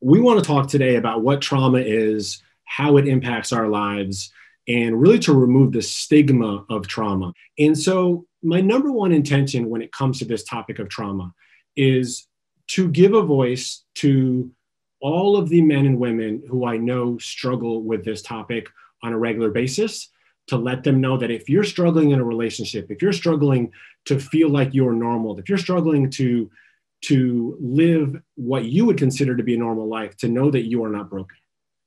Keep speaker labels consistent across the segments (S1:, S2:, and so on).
S1: we want to talk today about what trauma is, how it impacts our lives, and really to remove the stigma of trauma. And so my number one intention when it comes to this topic of trauma is to give a voice to all of the men and women who I know struggle with this topic on a regular basis, to let them know that if you're struggling in a relationship, if you're struggling to feel like you're normal, if you're struggling to live what you would consider to be a normal life, to know that you are not broken.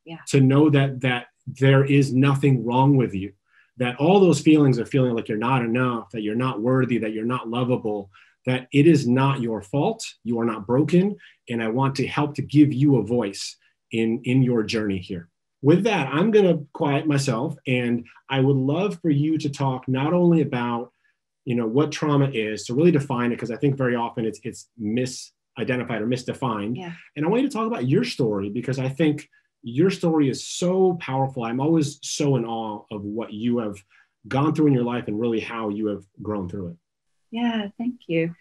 S1: Yeah. To know that there is nothing wrong with you, that all those feelings of feeling like you're not enough, that you're not worthy, that you're not lovable, that it is not your fault. You are not broken. And I want to help to give you a voice in your journey here. With that, I'm going to quiet myself, and I would love for you to talk not only about, what trauma is, to really define it, because I think very often it's misidentified or misdefined. Yeah. And I want you to talk about your story, because I think your story is so powerful. I'm always so in awe of what you have gone through in your life and really how you have grown through it.
S2: Yeah, thank you.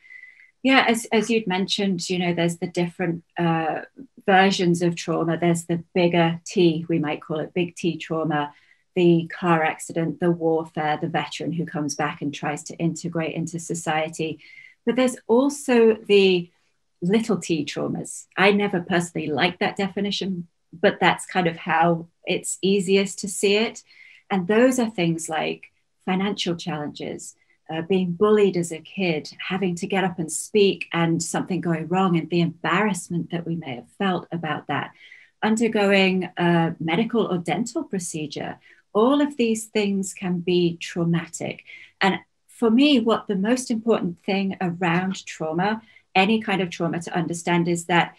S2: Yeah, as you'd mentioned, there's the different versions of trauma. There's the bigger T, we might call it big T trauma, the car accident, the warfare, the veteran who comes back and tries to integrate into society. But there's also the little T traumas. I never personally liked that definition, but that's kind of how it's easiest to see it. And those are things like financial challenges, being bullied as a kid, having to get up and speak and something going wrong, and the embarrassment that we may have felt about that, undergoing a medical or dental procedure. All of these things can be traumatic. And for me, what the most important thing around trauma, any kind of trauma, to understand is that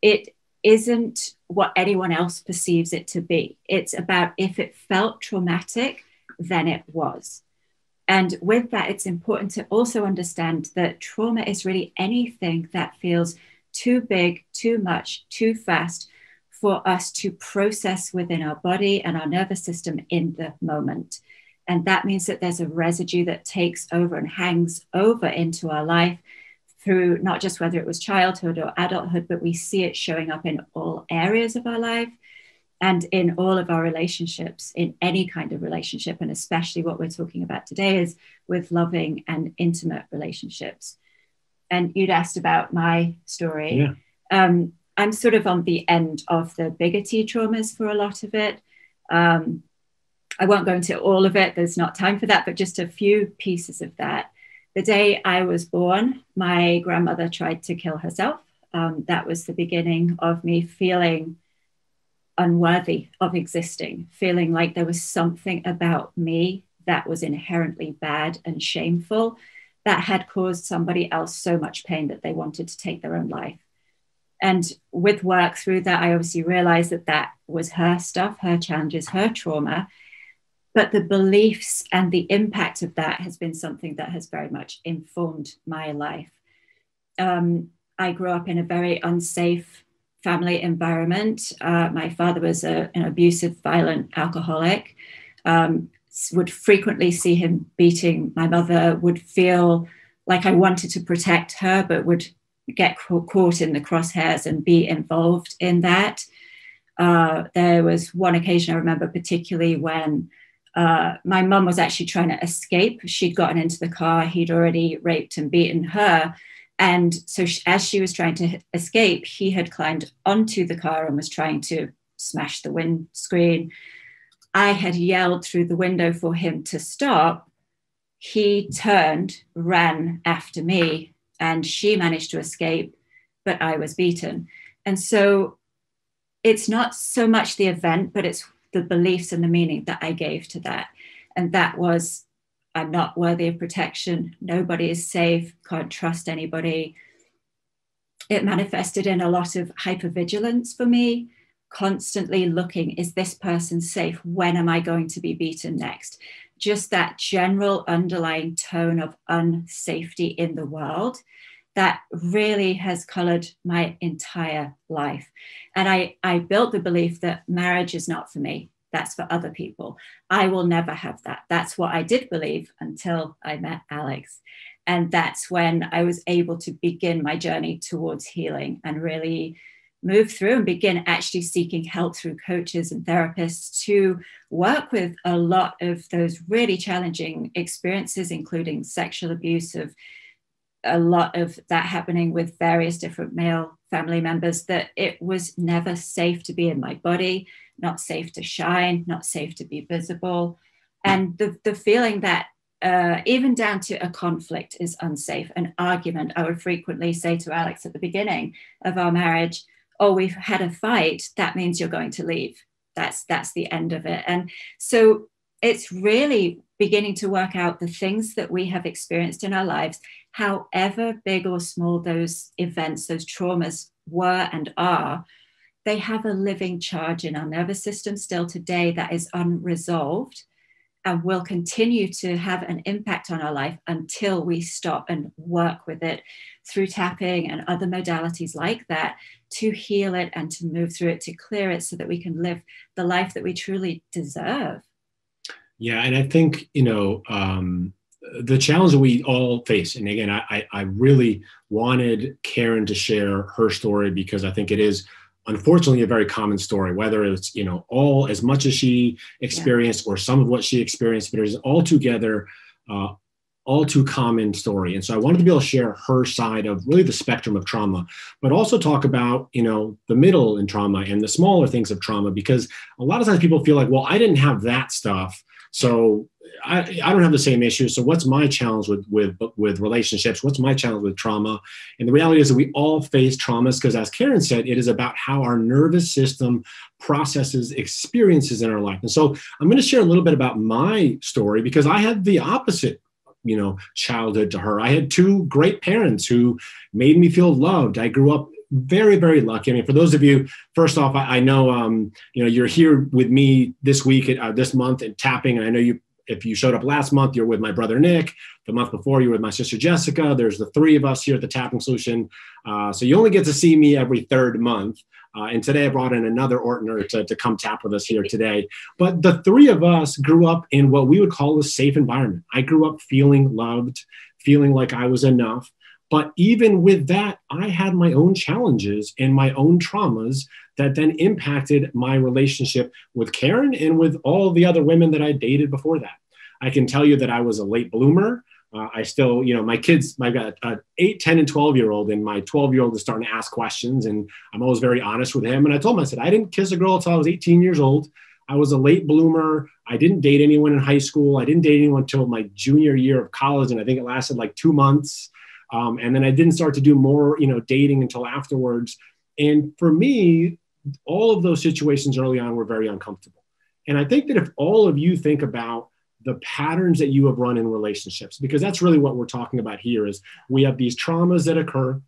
S2: it isn't what anyone else perceives it to be. It's about, if it felt traumatic, then it was. And with that, it's important to also understand that trauma is really anything that feels too big, too much, too fast for us to process within our body and our nervous system in the moment. And that means that there's a residue that takes over and hangs over into our life through not just whether it was childhood or adulthood, but we see it showing up in all areas of our life and in all of our relationships, in any kind of relationship. And especially what we're talking about today is with loving and intimate relationships. And you'd asked about my story. Yeah. I'm sort of on the end of the bigger T traumas for a lot of it. I won't go into all of it. There's not time for that, but just a few pieces of that. The day I was born, my grandmother tried to kill herself. That was the beginning of me feeling unworthy of existing, feeling like there was something about me that was inherently bad and shameful that had caused somebody else so much pain that they wanted to take their own life. And with work through that, I obviously realized that that was her stuff, her challenges, her trauma. But the beliefs and the impact of that has been something that has very much informed my life. I grew up in a very unsafe family environment. My father was an abusive, violent alcoholic. Would frequently see him beating my mother, would feel like I wanted to protect her, but would get caught in the crosshairs and be involved in that. There was one occasion I remember particularly when my mum was actually trying to escape. She'd gotten into the car. He'd already raped and beaten her. And so as she was trying to escape, he had climbed onto the car and was trying to smash the windscreen. I had yelled through the window for him to stop. He turned, ran after me, and she managed to escape, but I was beaten. And so it's not so much the event, but it's the beliefs and the meaning that I gave to that. And that was, I'm not worthy of protection. Nobody is safe. Can't trust anybody. It manifested in a lot of hypervigilance for me, constantly looking, is this person safe? When am I going to be beaten next? Just that general underlying tone of unsafety in the world that really has colored my entire life. And I built the belief that marriage is not for me. That's for other people. I will never have that. That's what I did believe until I met Alex. And that's when I was able to begin my journey towards healing and really move through and begin actually seeking help through coaches and therapists to work with a lot of those really challenging experiences, including sexual abuse, of a lot of that happening with various different male family members, that it was never safe to be in my body, not safe to shine, not safe to be visible. And the feeling that even down to a conflict is unsafe, an argument. I would frequently say to Alex at the beginning of our marriage, oh, we've had a fight, that means you're going to leave. That's the end of it. And so it's really beginning to work out the things that we have experienced in our lives, however big or small those events, those traumas were and are, they have a living charge in our nervous system still today that is unresolved and will continue to have an impact on our life until we stop and work with it through tapping and other modalities like that to heal it and to move through it, to clear it so that we can live the life that we truly deserve.
S1: Yeah. And I think, the challenge that we all face, and again, I really wanted Karen to share her story because I think it is unfortunately a very common story, whether it's, all as much as she experienced or some of what she experienced, but it is altogether all too common story. And so I wanted to be able to share her side of really the spectrum of trauma, but also talk about, the middle in trauma and the smaller things of trauma, because a lot of times people feel like, well, I didn't have that stuff, so I don't have the same issues. So what's my challenge with relationships? What's my challenge with trauma? And the reality is that we all face traumas because, as Karen said, it is about how our nervous system processes experiences in our life. And so I'm going to share a little bit about my story because I had the opposite childhood to her. I had two great parents who made me feel loved. I grew up very, very lucky. I mean, for those of you, first off, I know, you're here with me this week, this month at tapping. And I know if you showed up last month, you're with my brother, Nick. The month before, you were with my sister, Jessica. There's the three of us here at the Tapping Solution. So you only get to see me every third month. And today I brought in another Ortner to come tap with us here today. But the three of us grew up in what we would call a safe environment. I grew up feeling loved, feeling like I was enough. But even with that, I had my own challenges and my own traumas that then impacted my relationship with Karen and with all the other women that I dated before that. I can tell you that I was a late bloomer. I still, my kids, I've got an 8, 10, and 12-year-old, and my 12-year-old is starting to ask questions, and I'm always very honest with him. And I told him, I said, I didn't kiss a girl until I was 18 years old. I was a late bloomer. I didn't date anyone in high school. I didn't date anyone until my junior year of college, and I think it lasted like 2 months. And then I didn't start to do more, dating until afterwards. And for me, all of those situations early on were very uncomfortable. And I think that if all of you think about the patterns that you have run in relationships, because that's really what we're talking about here, is we have these traumas that occur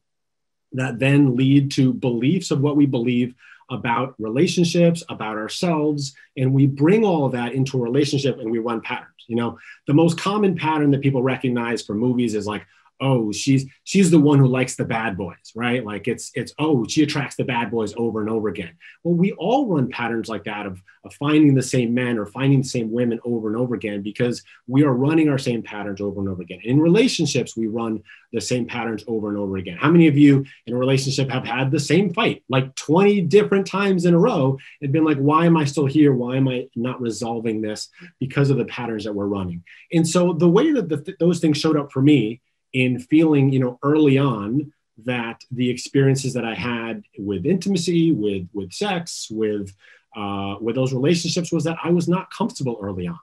S1: that then lead to beliefs of what we believe about relationships, about ourselves, and we bring all of that into a relationship and we run patterns. The most common pattern that people recognize from movies is like, oh, she's the one who likes the bad boys, right? Like it's oh, she attracts the bad boys over and over again. Well, we all run patterns like that of finding the same men or finding the same women over and over again because we are running our same patterns over and over again. In relationships, we run the same patterns over and over again. How many of you in a relationship have had the same fight like 20 different times in a row and been like, why am I still here? Why am I not resolving this? Because of the patterns that we're running. And so the way that those things showed up for me in feeling, early on that the experiences that I had with intimacy, with sex, with those relationships was that I was not comfortable early on.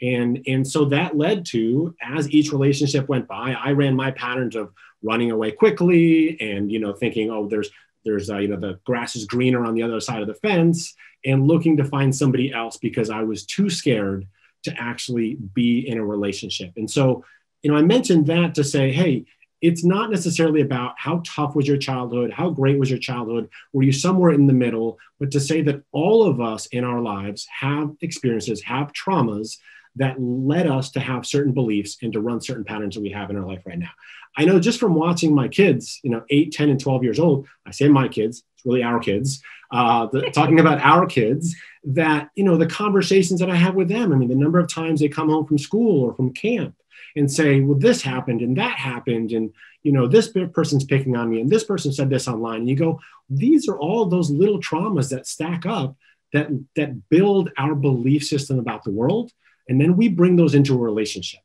S1: And so that led to, as each relationship went by, I ran my patterns of running away quickly and, thinking, oh, there's the grass is greener on the other side of the fence, and looking to find somebody else because I was too scared to actually be in a relationship. And so, I mentioned that to say, hey, it's not necessarily about how tough was your childhood, how great was your childhood, were you somewhere in the middle, but to say that all of us in our lives have experiences, have traumas that led us to have certain beliefs and to run certain patterns that we have in our life right now. I know just from watching my kids, 8, 10, and 12 years old, I say my kids, it's really our kids, talking about our kids, that, the conversations that I have with them, I mean, the number of times they come home from school or from camp, and say, well, this happened and that happened. And, you know, this person's picking on me and this person said this online. And you go, these are all those little traumas that stack up that build our belief system about the world. And then we bring those into a relationship.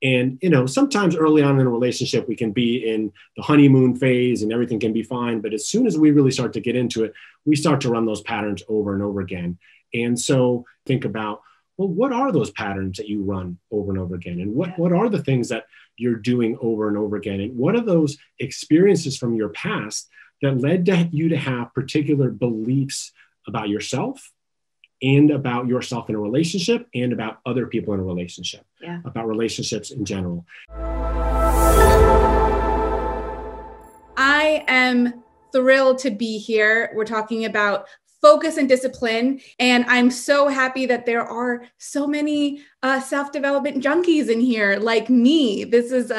S1: And, you know, sometimes early on in a relationship, we can be in the honeymoon phase and everything can be fine. But as soon as we really start to get into it, we start to run those patterns over and over again. And so think about, well, what are those patterns that you run over and over again? And what are the things that you're doing over and over again? And what are those experiences from your past that led to you to have particular beliefs about yourself and about yourself in a relationship and about other people in a relationship, about relationships in general?
S3: I am thrilled to be here. We're talking about focus and discipline. And I'm so happy that there are so many self-development junkies in here like me. This is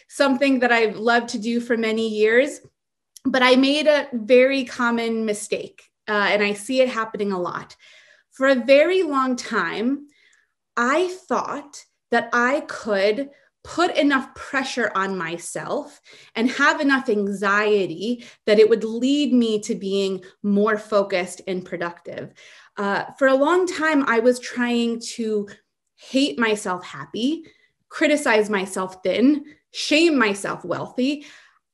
S3: something that I've loved to do for many years, but I made a very common mistake, and I see it happening a lot. For a very long time, I thought that I could put enough pressure on myself and have enough anxiety that it would lead me to being more focused and productive. For a long time, I was trying to hate myself happy, criticize myself thin, shame myself wealthy.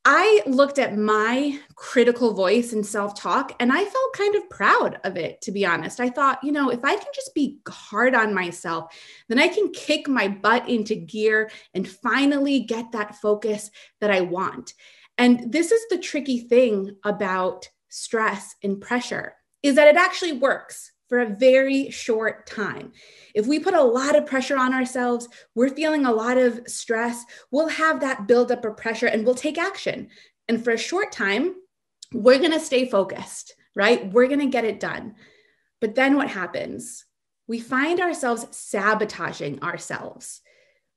S3: I looked at my critical voice and self-talk, and I felt kind of proud of it, to be honest. I thought, you know, if I can just be hard on myself, then I can kick my butt into gear and finally get that focus that I want. And this is the tricky thing about stress and pressure, is that it actually works for a very short time. If we put a lot of pressure on ourselves, we're feeling a lot of stress, we'll have that buildup of pressure and we'll take action. And for a short time, we're going to stay focused, right? We're going to get it done. But then what happens? We find ourselves sabotaging ourselves.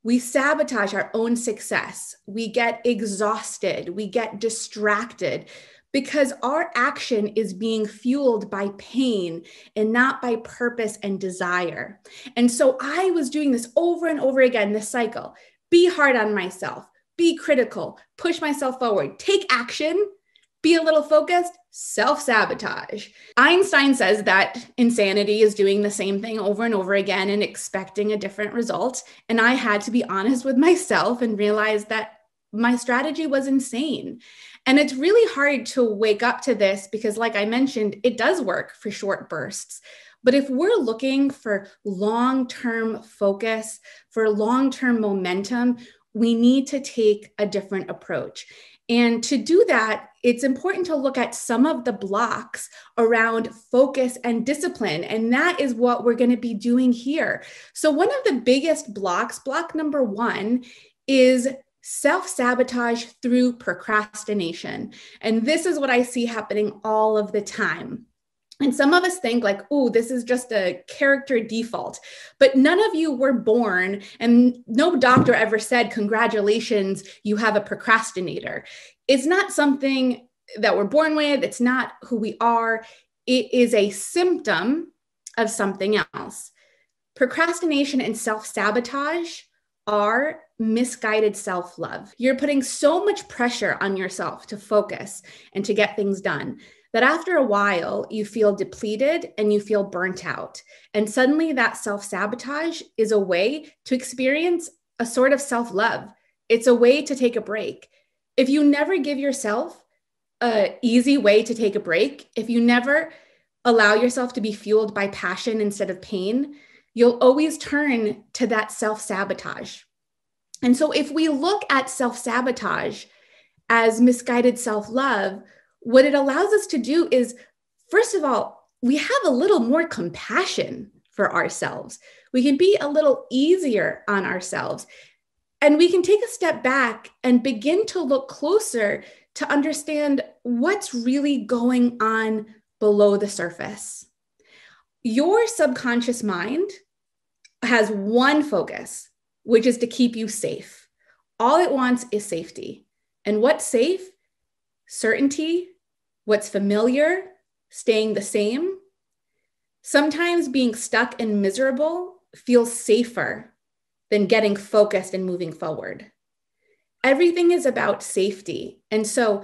S3: We sabotage our own success. We get exhausted. We get distracted, because our action is being fueled by pain and not by purpose and desire. And so I was doing this over and over again, this cycle. Be hard on myself, be critical, push myself forward, take action, be a little focused, self-sabotage. Einstein says that insanity is doing the same thing over and over again and expecting a different result. And I had to be honest with myself and realize that my strategy was insane. And it's really hard to wake up to this because, like I mentioned, it does work for short bursts. But if we're looking for long-term focus, for long-term momentum, we need to take a different approach. And to do that, it's important to look at some of the blocks around focus and discipline. And that is what we're going to be doing here. So one of the biggest blocks, block number one, is self-sabotage through procrastination. And this is what I see happening all of the time. And some of us think like, oh, this is just a character default, but none of you were born and no doctor ever said, congratulations, you have a procrastinator. It's not something that we're born with. It's not who we are. It is a symptom of something else. Procrastination and self-sabotage are misguided self-love. You're putting so much pressure on yourself to focus and to get things done that after a while you feel depleted and you feel burnt out. And suddenly that self-sabotage is a way to experience a sort of self-love. It's a way to take a break. If you never give yourself an easy way to take a break, if you never allow yourself to be fueled by passion instead of pain, you'll always turn to that self-sabotage. And so if we look at self-sabotage as misguided self-love, what it allows us to do is, first of all, we have a little more compassion for ourselves. We can be a little easier on ourselves. And we can take a step back and begin to look closer to understand what's really going on below the surface. Your subconscious mind has one focus, which is to keep you safe. All it wants is safety. And what's safe? Certainty, what's familiar, staying the same. Sometimes being stuck and miserable feels safer than getting focused and moving forward. Everything is about safety. And so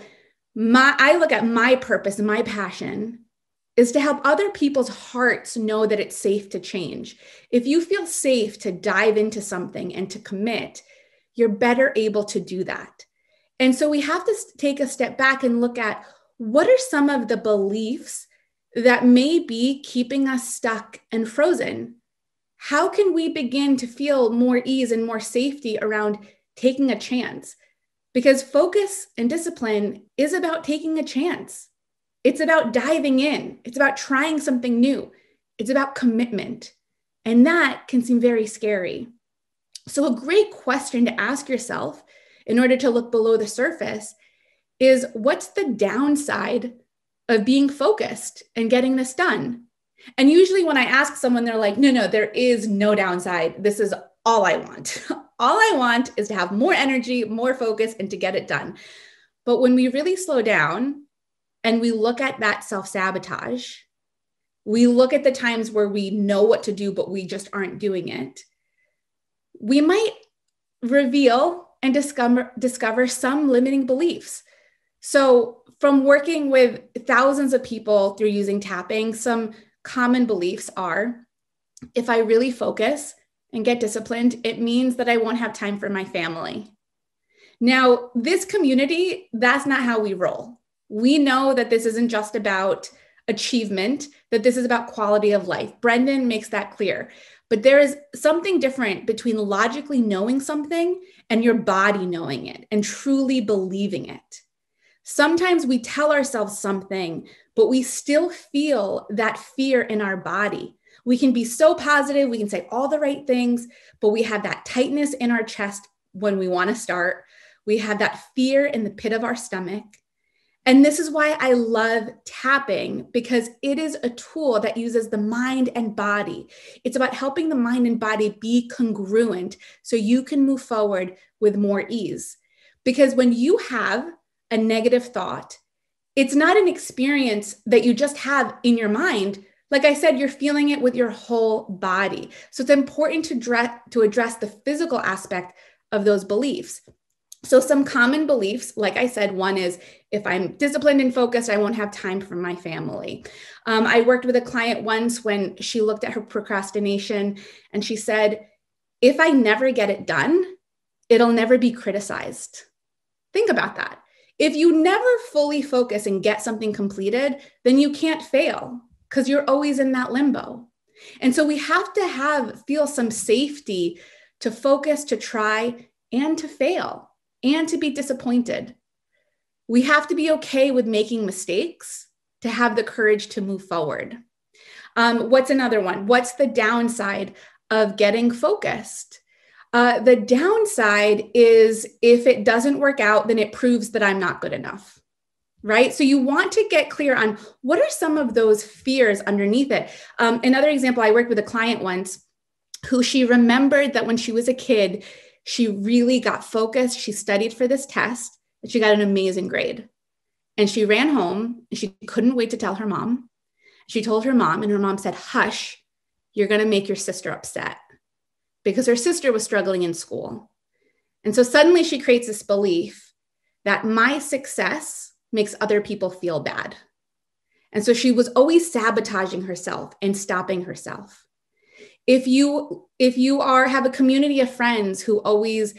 S3: I look at my purpose and my passion is to help other people's hearts know that it's safe to change. If you feel safe to dive into something and to commit, you're better able to do that. And so we have to take a step back and look at what are some of the beliefs that may be keeping us stuck and frozen. How can we begin to feel more ease and more safety around taking a chance? Because focus and discipline is about taking a chance. It's about diving in. It's about trying something new. It's about commitment. And that can seem very scary. So a great question to ask yourself in order to look below the surface is, what's the downside of being focused and getting this done? And usually when I ask someone, they're like, no, there is no downside. This is all I want. All I want is to have more energy, more focus, and to get it done. But when we really slow down and we look at that self-sabotage, we look at the times where we know what to do, but we just aren't doing it, we might reveal and discover some limiting beliefs. So from working with thousands of people through using tapping, some common beliefs are, if I really focus and get disciplined, it means that I won't have time for my family. Now, this community, that's not how we roll. We know that this isn't just about achievement, that this is about quality of life. Brendan makes that clear. But there is something different between logically knowing something and your body knowing it and truly believing it. Sometimes we tell ourselves something, but we still feel that fear in our body. We can be so positive, we can say all the right things, but we have that tightness in our chest when we want to start. We have that fear in the pit of our stomach. And this is why I love tapping, because it is a tool that uses the mind and body. It's about helping the mind and body be congruent so you can move forward with more ease. Because when you have a negative thought, it's not an experience that you just have in your mind. Like I said, you're feeling it with your whole body. So it's important to address the physical aspect of those beliefs. So some common beliefs, like I said, one is, if I'm disciplined and focused, I won't have time for my family. I worked with a client once when she looked at her procrastination and she said, if I never get it done, it'll never be criticized. Think about that. If you never fully focus and get something completed, then you can't fail because you're always in that limbo. And so we have to feel some safety to focus, to try, and to fail, and to be disappointed. We have to be okay with making mistakes to have the courage to move forward. What's another one? What's the downside of getting focused? The downside is, if it doesn't work out, then it proves that I'm not good enough, right? So you want to get clear on what are some of those fears underneath it. Another example, I worked with a client once who she remembered that when she was a kid, she really got focused. She studied for this test and she got an amazing grade. And she ran home and she couldn't wait to tell her mom. She told her mom, and her mom said, hush, you're going to make your sister upset, because her sister was struggling in school. And so suddenly she creates this belief that my success makes other people feel bad. And so she was always sabotaging herself and stopping herself. If you have a community of friends who always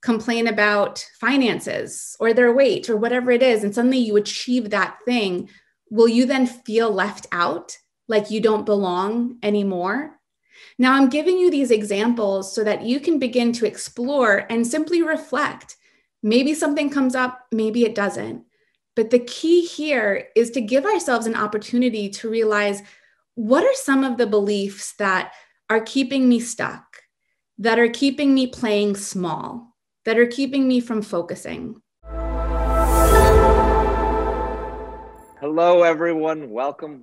S3: complain about finances or their weight or whatever it is, and suddenly you achieve that thing, will you then feel left out, like you don't belong anymore? Now, I'm giving you these examples so that you can begin to explore and simply reflect. Maybe something comes up, maybe it doesn't. But the key here is to give ourselves an opportunity to realize, what are some of the beliefs that are keeping me stuck, that are keeping me playing small, that are keeping me from focusing?
S4: Hello, everyone. Welcome.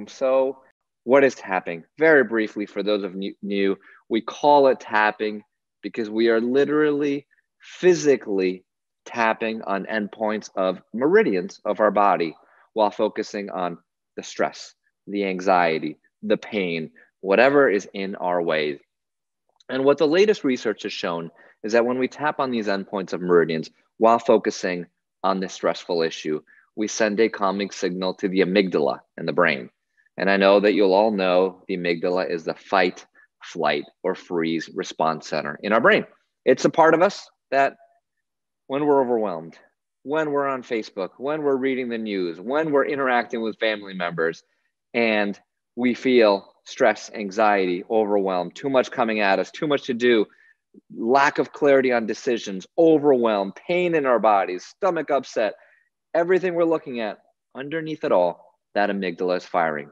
S4: So what is tapping? Very briefly, for those of you new, we call it tapping because we are literally physically tapping on endpoints of meridians of our body while focusing on the stress, the anxiety, the pain, whatever is in our way. And what the latest research has shown is that when we tap on these endpoints of meridians while focusing on this stressful issue, we send a calming signal to the amygdala in the brain. And I know that you'll all know the amygdala is the fight, flight, or freeze response center in our brain. It's a part of us that when we're overwhelmed, when we're on Facebook, when we're reading the news, when we're interacting with family members, and we feel stress, anxiety, overwhelmed, too much coming at us, too much to do, lack of clarity on decisions, overwhelm, pain in our bodies, stomach upset, everything we're looking at, underneath it all, that amygdala is firing.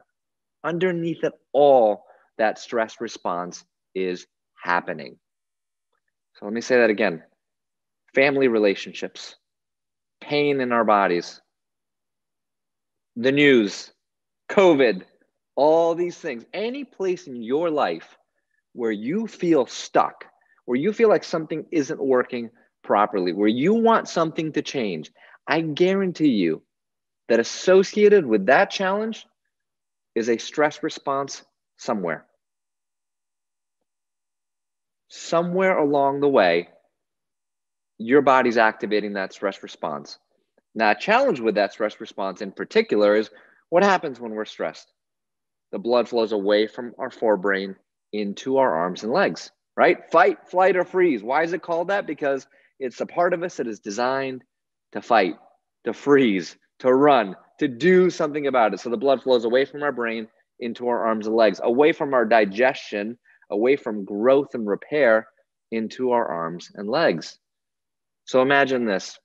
S4: Underneath it all, that stress response is happening. So let me say that again. Family relationships, pain in our bodies, the news, COVID, all these things, any place in your life where you feel stuck, where you feel like something isn't working properly, where you want something to change, I guarantee you that associated with that challenge is a stress response somewhere. Somewhere along the way, your body's activating that stress response. Now, a challenge with that stress response in particular is what happens when we're stressed? The blood flows away from our forebrain into our arms and legs, right? Fight, flight, or freeze. Why is it called that? Because it's a part of us that is designed to fight, to freeze, to run, to do something about it. So the blood flows away from our brain into our arms and legs, away from our digestion, away from growth and repair into our arms and legs. So imagine this.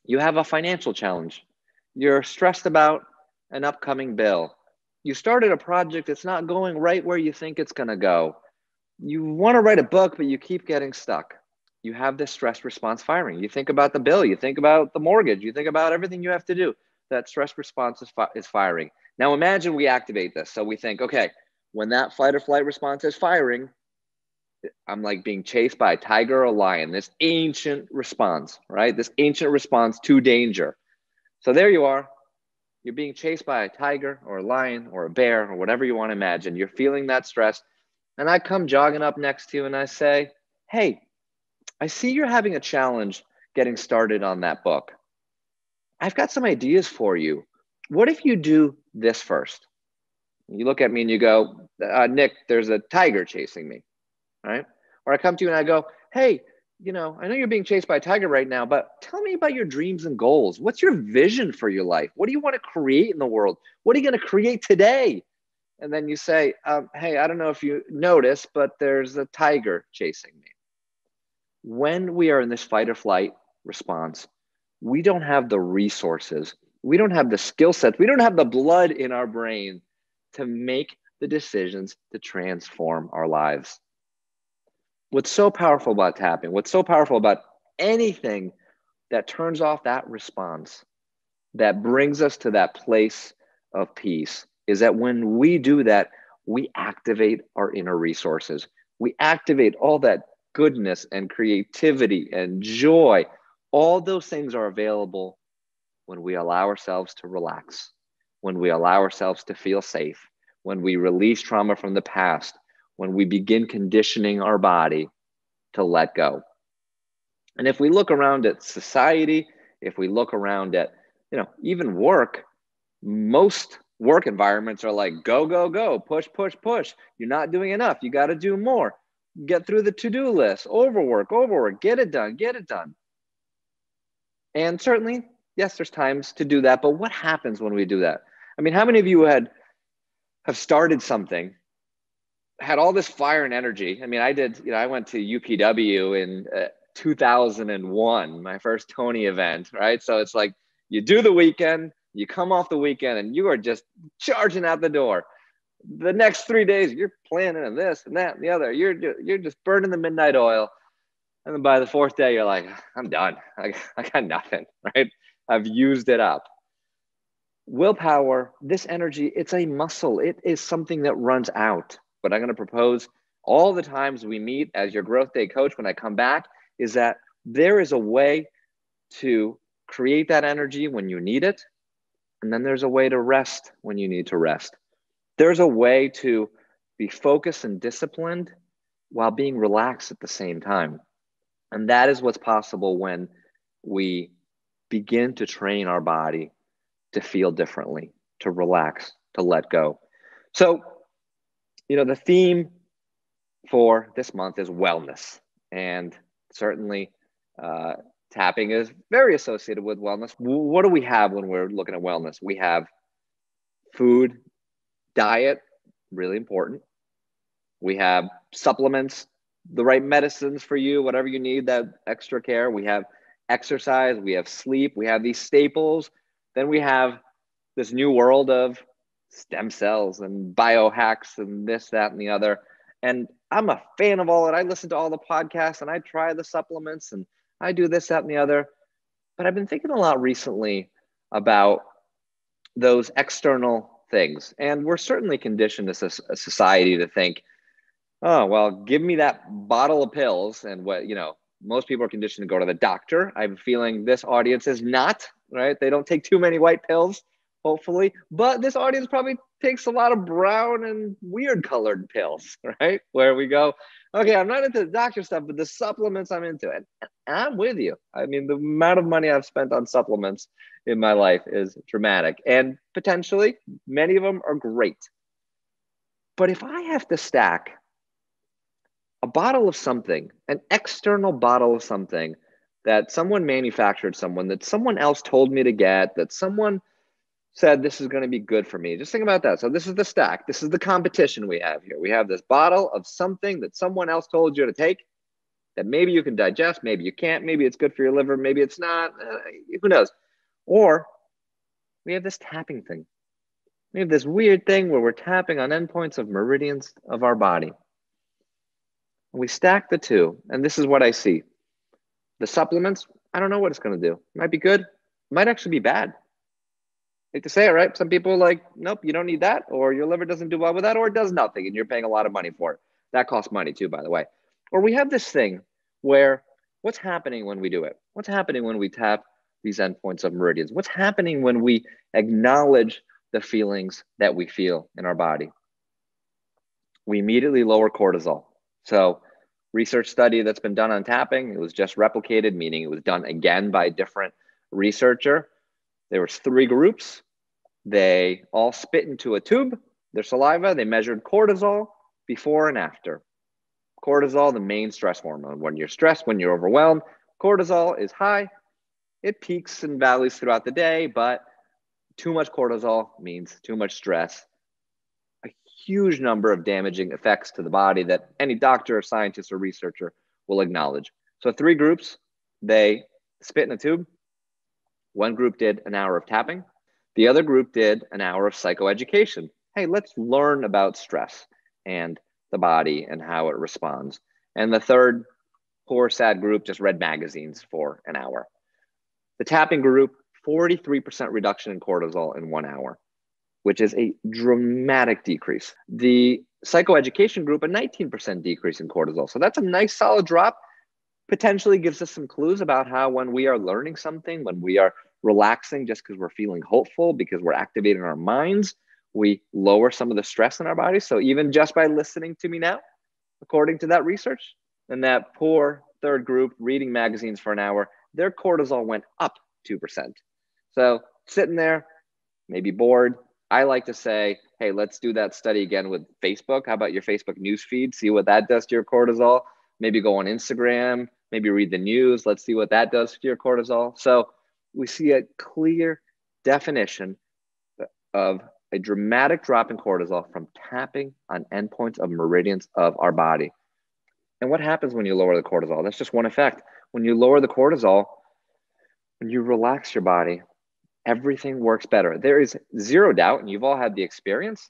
S4: You have a financial challenge. You're stressed about an upcoming bill. You started a project that's not going right where you think it's going to go. You want to write a book, but you keep getting stuck. You have this stress response firing. You think about the bill. You think about the mortgage. You think about everything you have to do. That stress response is firing. Now imagine we activate this. So we think, okay, when that fight or flight response is firing, I'm like being chased by a tiger or a lion, this ancient response, right? This ancient response to danger. So there you are. You're being chased by a tiger or a lion or a bear or whatever you want to imagine. You're feeling that stress. And I come jogging up next to you and I say, hey, I see you're having a challenge getting started on that book. I've got some ideas for you. What if you do this first? You look at me and you go, Nick, there's a tiger chasing me, right? Or I come to you and I go, hey, I know you're being chased by a tiger right now, but tell me about your dreams and goals. What's your vision for your life? What do you want to create in the world? What are you going to create today? And then you say, hey, I don't know if you noticed, but there's a tiger chasing me. When we are in this fight or flight response, we don't have the resources. We don't have the skill sets. We don't have the blood in our brain to make the decisions to transform our lives. What's so powerful about tapping, what's so powerful about anything that turns off that response, that brings us to that place of peace, is that when we do that, we activate our inner resources. We activate all that goodness and creativity and joy. All those things are available when we allow ourselves to relax, when we allow ourselves to feel safe, when we release trauma from the past, when we begin conditioning our body to let go. And if we look around at society, if we look around at, even work, most work environments are like, go, go, go, push, push, push. You're not doing enough. You got to do more. Get through the to-do list, overwork, get it done, get it done. And certainly, yes, there's times to do that, but what happens when we do that? I mean, how many of you have started something, had all this fire and energy? I mean, I did, I went to UPW in 2001, my first Tony event, right? So it's like you do the weekend, you come off the weekend, and you are just charging out the door. The next 3 days, you're planning and this and that and the other. You're just burning the midnight oil. And then by the fourth day, you're like, I'm done. I got nothing, right? I've used it up. Willpower, this energy, it's a muscle. It is something that runs out. But I'm going to propose all the times we meet as your Growth Day coach when I come back is that there is a way to create that energy when you need it. And then there's a way to rest when you need to rest. There's a way to be focused and disciplined while being relaxed at the same time. And that is what's possible when we begin to train our body to feel differently, to relax, to let go. So, the theme for this month is wellness. And certainly tapping is very associated with wellness. What do we have when we're looking at wellness? We have food, diet, really important. We have supplements, the right medicines for you, whatever you need, that extra care. We have exercise, we have sleep, we have these staples. Then we have this new world of stem cells and biohacks and this, that, and the other. And I'm a fan of all it. I listen to all the podcasts and I try the supplements and I do this, that, and the other. But I've been thinking a lot recently about those external things. And we're certainly conditioned as a society to think, oh, well, give me that bottle of pills. And most people are conditioned to go to the doctor. I'm feeling this audience is not, right? They don't take too many white pills, hopefully. But this audience probably takes a lot of brown and weird colored pills, right? Where we go, okay, I'm not into the doctor stuff, but the supplements I'm into it. And I'm with you. I mean, the amount of money I've spent on supplements in my life is dramatic. And potentially, many of them are great. But if I have to stack a bottle of something, an external bottle of something that someone manufactured, that someone else told me to get, that someone said this is going to be good for me. Just think about that. So this is the stack. This is the competition we have here. We have this bottle of something that someone else told you to take that maybe you can digest, maybe you can't, maybe it's good for your liver, maybe it's not, who knows? Or we have this tapping thing. We have this weird thing where we're tapping on endpoints of meridians of our body. And we stack the two, and this is what I see. The supplements, I don't know what it's going to do. It might be good. It might actually be bad. I hate to say it, right? Some people are like, nope, you don't need that, or your liver doesn't do well with that, or it does nothing, and you're paying a lot of money for it. That costs money too, by the way. Or we have this thing where what's happening when we do it? What's happening when we tap these endpoints of meridians? What's happening when we acknowledge the feelings that we feel in our body? We immediately lower cortisol. So research study that's been done on tapping, it was just replicated, meaning it was done again by a different researcher. There was 3 groups. They all spit into a tube, their saliva. They measured cortisol before and after. Cortisol, the main stress hormone. When you're stressed, when you're overwhelmed, cortisol is high. It peaks and valleys throughout the day, but too much cortisol means too much stress. A huge number of damaging effects to the body that any doctor or scientist or researcher will acknowledge. So 3 groups, they spit in a tube. One group did an hour of tapping. The other group did an hour of psychoeducation. Hey, let's learn about stress and the body and how it responds. And the third poor, sad group just read magazines for an hour. The tapping group, 43% reduction in cortisol in 1 hour, which is a dramatic decrease. The psychoeducation group, a 19% decrease in cortisol. So that's a nice solid drop. Potentially gives us some clues about how when we are learning something, when we are relaxing just because we're feeling hopeful, because we're activating our minds, we lower some of the stress in our body. So even just by listening to me now, according to that research, and that poor third group reading magazines for an hour, their cortisol went up 2%. So sitting there, maybe bored. I like to say, hey, let's do that study again with Facebook. How about your Facebook news feed? See what that does to your cortisol. Maybe go on Instagram, maybe read the news. Let's see what that does to your cortisol. So we see a clear definition of a dramatic drop in cortisol from tapping on endpoints of meridians of our body. And what happens when you lower the cortisol? That's just one effect. When you lower the cortisol, when you relax your body, everything works better. There is zero doubt, and you've all had the experience,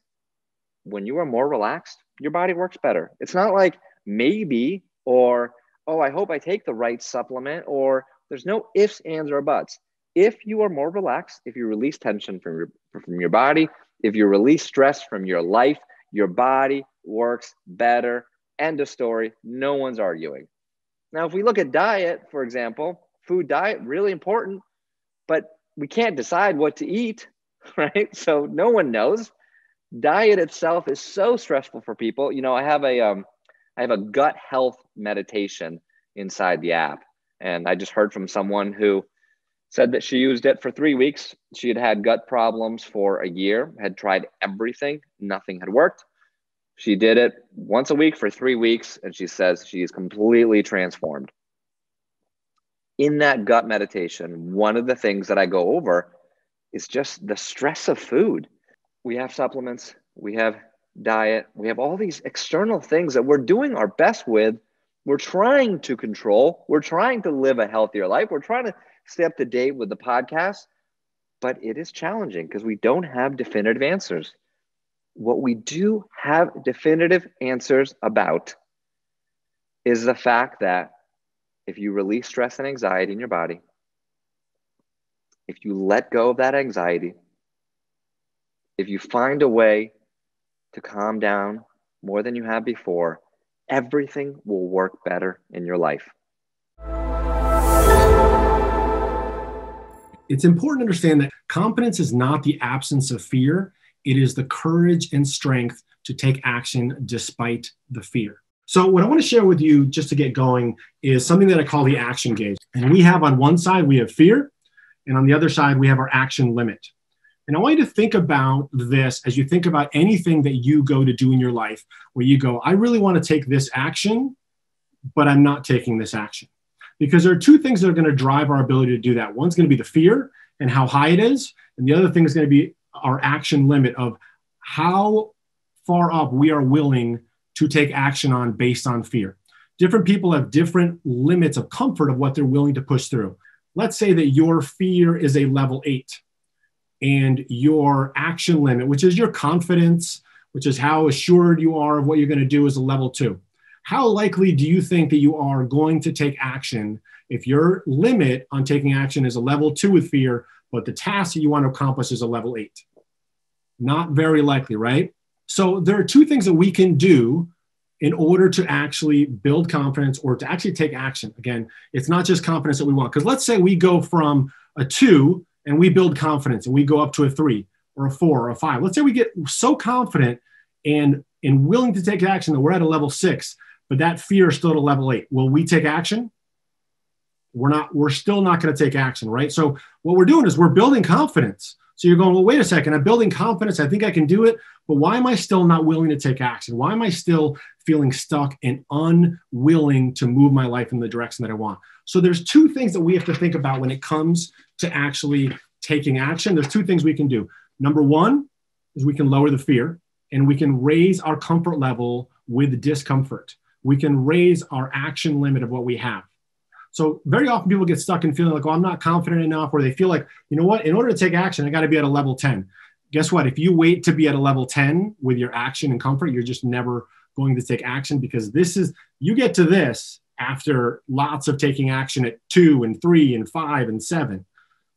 S4: when you are more relaxed, your body works better. It's not like maybe, or, oh, I hope I take the right supplement, or there's no ifs, ands, or buts. If you are more relaxed, if you release tension from your body, if you release stress from your life, your body works better. End of story. No one's arguing. Now, if we look at diet, for example, food diet, really important, but we can't decide what to eat, right? So no one knows. Diet itself is so stressful for people. You know, I have I have a gut health meditation inside the app. And I just heard from someone who said that she used it for 3 weeks. She had had gut problems for a year, had tried everything, nothing had worked. She did it once a week for 3 weeks, and she says she is completely transformed. In that gut meditation, one of the things that I go over is just the stress of food. We have supplements, we have diet, we have all these external things that we're doing our best with. We're trying to control, we're trying to live a healthier life, we're trying to stay up to date with the podcast, but it is challenging because we don't have definitive answers. What we do have definitive answers about is the fact that if you release stress and anxiety in your body, if you let go of that anxiety, if you find a way to calm down more than you have before, everything will work better in your life.
S1: It's important to understand that confidence is not the absence of fear. It is the courage and strength to take action despite the fear. So what I want to share with you just to get going is something that I call the action gauge. And we have on one side, we have fear. And on the other side, we have our action limit. And I want you to think about this as you think about anything that you go to do in your life where you go, I really want to take this action, but I'm not taking this action. Because there are two things that are going to drive our ability to do that. One's going to be the fear and how high it is. And the other thing is going to be our action limit of how far up we are willing to take action on based on fear. Different people have different limits of comfort of what they're willing to push through. Let's say that your fear is a level 8 and your action limit, which is your confidence, which is how assured you are of what you're going to do, is a level 2. How likely do you think that you are going to take action if your limit on taking action is a level 2 with fear, but the task that you want to accomplish is a level 8? Not very likely, right? So there are two things that we can do in order to actually build confidence or to actually take action. Again, it's not just confidence that we want. Because let's say we go from a 2 and we build confidence and we go up to a 3 or a 4 or a 5. Let's say we get so confident and willing to take action that we're at a level 6, but that fear is still at a level 8. Will we take action? We're still not going to take action, right? So what we're doing is we're building confidence. So you're going, well, wait a second, I'm building confidence. I think I can do it, but why am I still not willing to take action? Why am I still feeling stuck and unwilling to move my life in the direction that I want? So there's two things that we have to think about when it comes to actually taking action. There's two things we can do. Number one is we can lower the fear and we can raise our comfort level with discomfort. We can raise our action limit of what we have. So very often people get stuck in feeling like, oh, I'm not confident enough, or they feel like, you know what, in order to take action, I got to be at a level 10. Guess what? If you wait to be at a level 10 with your action and comfort, you're just never going to take action, because you get to this after lots of taking action at 2 and 3 and 5 and 7.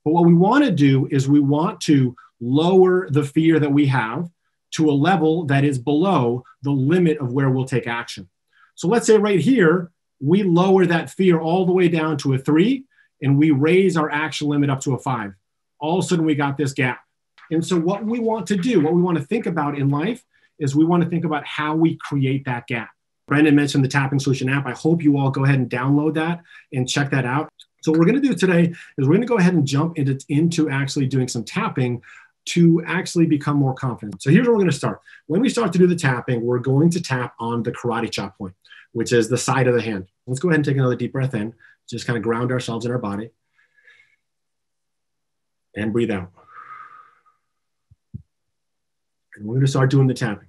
S1: But what we want to do is we want to lower the fear that we have to a level that is below the limit of where we'll take action. So let's say right here, we lower that fear all the way down to a 3 and we raise our action limit up to a 5. All of a sudden we got this gap. And so what we want to do, what we want to think about in life is we want to think about how we create that gap. Brendan mentioned the Tapping Solution app. I hope you all go ahead and download that and check that out. So what we're going to do today is we're going to go ahead and jump into actually doing some tapping to actually become more confident. So here's where we're going to start. When we start to do the tapping, we're going to tap on the karate chop point, which is the side of the hand. Let's go ahead and take another deep breath in. Just kind of ground ourselves in our body. And breathe out. And we're going to start doing the tapping.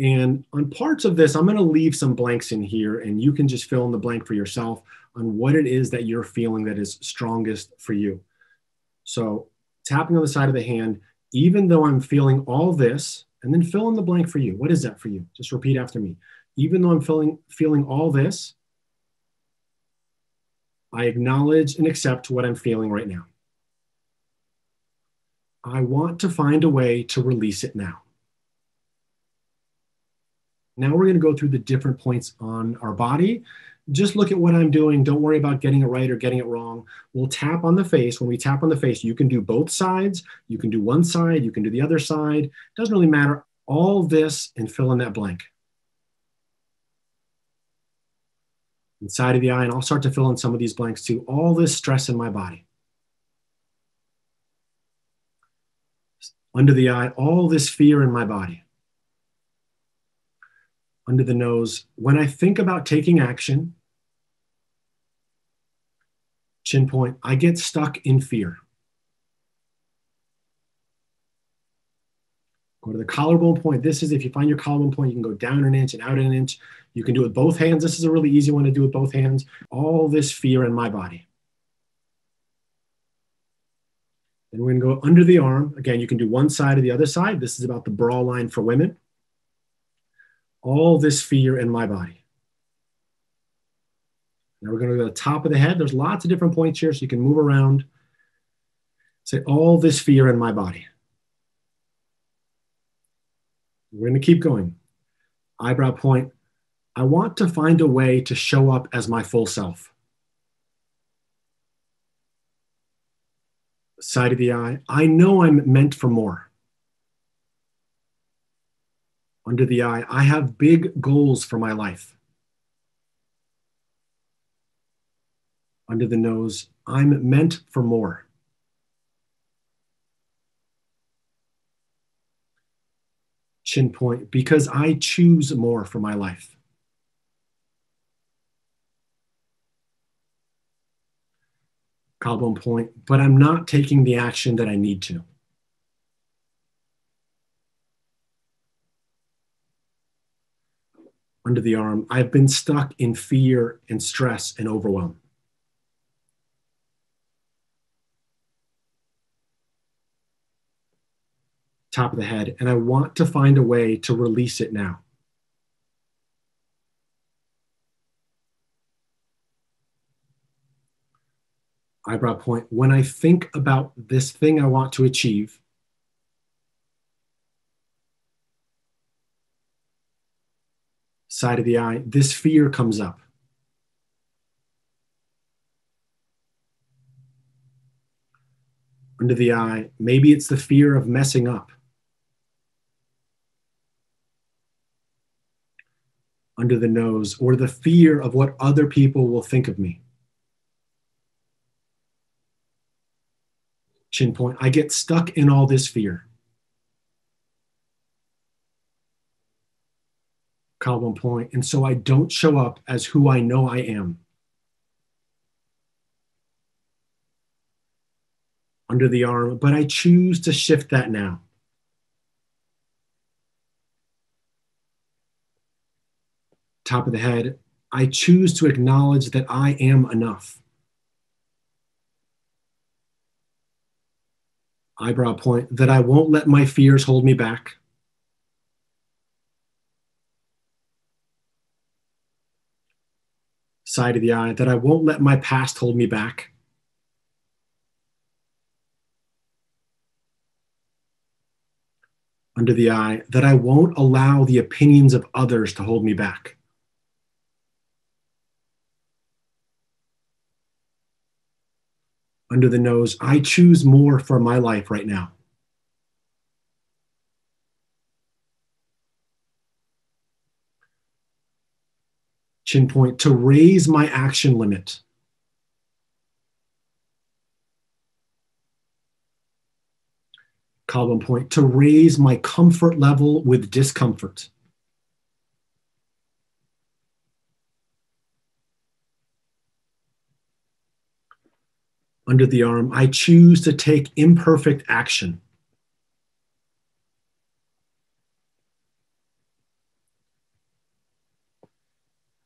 S1: And on parts of this, I'm going to leave some blanks in here, and you can just fill in the blank for yourself on what it is that you're feeling that is strongest for you. So tapping on the side of the hand, even though I'm feeling all this, and then fill in the blank for you. What is that for you? Just repeat after me. Even though I'm feeling all this, I acknowledge and accept what I'm feeling right now. I want to find a way to release it now. Now we're going to go through the different points on our body. Just look at what I'm doing. Don't worry about getting it right or getting it wrong. We'll tap on the face. When we tap on the face, you can do both sides. You can do one side. You can do the other side. Doesn't really matter. All this and fill in that blank. Inside of the eye, and I'll start to fill in some of these blanks too. All this stress in my body. Under the eye, all this fear in my body. Under the nose, when I think about taking action, chin point, I get stuck in fear. Go to the collarbone point. This is, if you find your collarbone point, you can go down an inch and out an inch. You can do it with both hands. This is a really easy one to do with both hands. All this fear in my body. Then we're going to go under the arm. Again, you can do one side or the other side. This is about the bra line for women. All this fear in my body. Now we're going to go to the top of the head. There's lots of different points here, so you can move around. Say, all this fear in my body. We're going to keep going. Eyebrow point. I want to find a way to show up as my full self. Side of the eye. I know I'm meant for more. Under the eye. I have big goals for my life. Under the nose. I'm meant for more. Chin point, because I choose more for my life. Collarbone point, but I'm not taking the action that I need to. Under the arm, I've been stuck in fear and stress and overwhelm. Top of the head, and I want to find a way to release it now. Eyebrow point, when I think about this thing I want to achieve, side of the eye, this fear comes up. Under the eye, maybe it's the fear of messing up. Under the nose, or the fear of what other people will think of me. Chin point, I get stuck in all this fear. Collarbone point, and so I don't show up as who I know I am. Under the arm, but I choose to shift that now. Top of the head, I choose to acknowledge that I am enough. Eyebrow point, that I won't let my fears hold me back. Side of the eye, that I won't let my past hold me back. Under the eye, that I won't allow the opinions of others to hold me back. Under the nose, I choose more for my life right now. Chin point, to raise my action limit. Collarbone point, to raise my comfort level with discomfort. Under the arm, I choose to take imperfect action.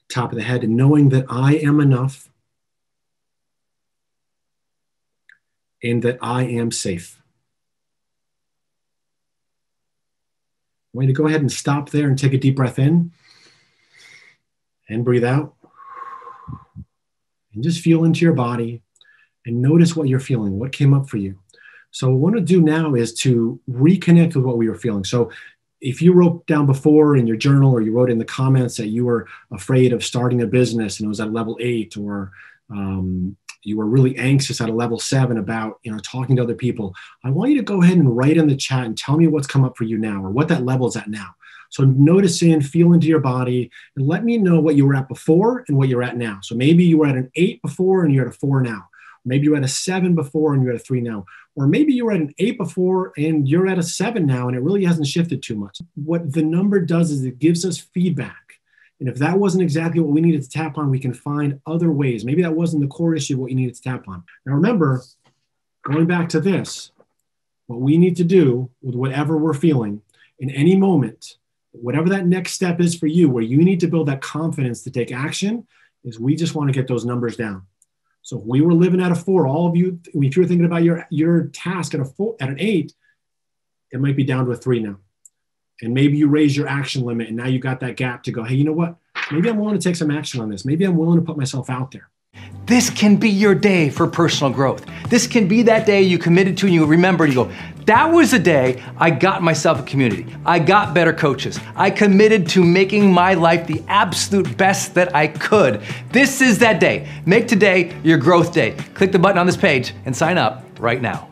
S1: Top of the head, knowing that I am enough and that I am safe. I want you to go ahead and stop there and take a deep breath in and breathe out. And just feel into your body and notice what you're feeling, what came up for you. So what I want to do now is to reconnect with what we were feeling. So if you wrote down before in your journal, or you wrote in the comments that you were afraid of starting a business and it was at level 8, or you were really anxious at a level 7 about, talking to other people, I want you to go ahead and write in the chat and tell me what's come up for you now, or what that level is at now. So notice in, feel into your body, and let me know what you were at before and what you're at now. So maybe you were at an 8 before and you're at a 4 now. Maybe you were at a 7 before and you're at a 3 now. Or maybe you were at an 8 before and you're at a 7 now and it really hasn't shifted too much. What the number does is it gives us feedback. And if that wasn't exactly what we needed to tap on, we can find other ways. Maybe that wasn't the core issue of what you needed to tap on. Now remember, going back to this, what we need to do with whatever we're feeling in any moment, whatever that next step is for you, where you need to build that confidence to take action, is we just want to get those numbers down. So if we were living at a 4, all of you, if you're thinking about your task at an 8, it might be down to a 3 now. And maybe you raise your action limit and now you got that gap to go, hey, you know what? Maybe I'm willing to take some action on this. Maybe I'm willing to put myself out there.
S5: This can be your day for personal growth. This can be that day you committed to and you remember and you go, that was the day I got myself a community. I got better coaches. I committed to making my life the absolute best that I could. This is that day. Make today your growth day. Click the button on this page and sign up right now.